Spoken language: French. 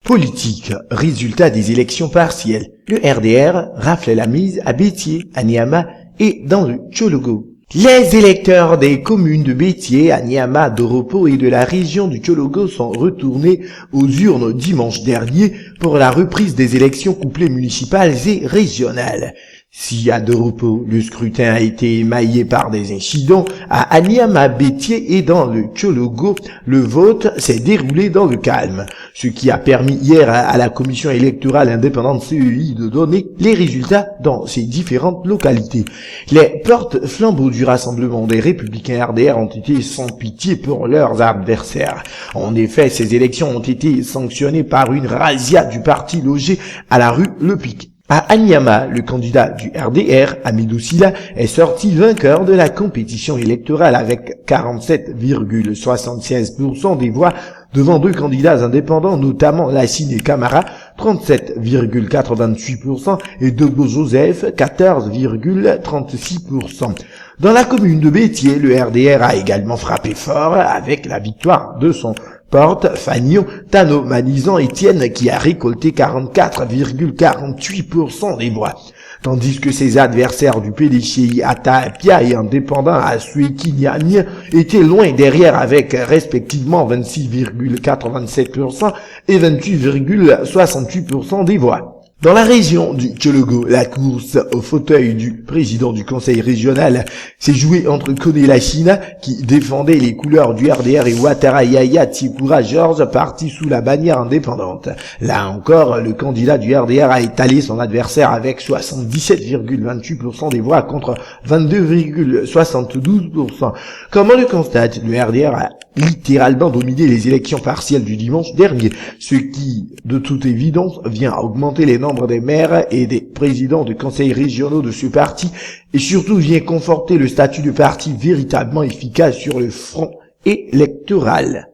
Politique, résultat des élections partielles. Le RDR rafle la mise à Béthier, à Niama et dans le Tchologo. Les électeurs des communes de Béthier, à Niama, d'Oropo et de la région du Tchologo sont retournés aux urnes dimanche dernier pour la reprise des élections couplées municipales et régionales. Si à Doropo, le scrutin a été émaillé par des incidents, à Niama, Béthier et dans le Tchologo, le vote s'est déroulé dans le calme, ce qui a permis hier à la commission électorale indépendante CEI de donner les résultats dans ces différentes localités. Les porte-flambeaux du Rassemblement des Républicains RDR ont été sans pitié pour leurs adversaires. En effet, ces élections ont été sanctionnées par une razzia du parti logé à la rue Le Pic. À Niama, le candidat du RDR, Hamidou Sylla, est sorti vainqueur de la compétition électorale avec 47,76% des voix devant deux candidats indépendants, notamment Lassine Camara, 37,88% et Debo Joseph, 14,36%. Dans la commune de Béthier, le RDR a également frappé fort avec la victoire de son porte Fagnon Tano Manizan Étienne qui a récolté 44,48% des voix. Tandis que ses adversaires du PDCI Atapia et indépendant à Sueki-Niani étaient loin derrière avec respectivement 26,87% et 28,68% des voix. Dans la région du Tchologo, la course au fauteuil du président du conseil régional s'est jouée entre Koné Lassina, qui défendait les couleurs du RDR, et Ouattara Yaya Tsikura Georges, parti sous la bannière indépendante. Là encore, le candidat du RDR a étalé son adversaire avec 77,28% des voix contre 22,72%. Comme on le constate, le RDR a littéralement dominé les élections partielles du dimanche dernier, ce qui, de toute évidence, vient augmenter les nombres des maires et des présidents de conseils régionaux de ce parti et surtout vient conforter le statut de parti véritablement efficace sur le front électoral.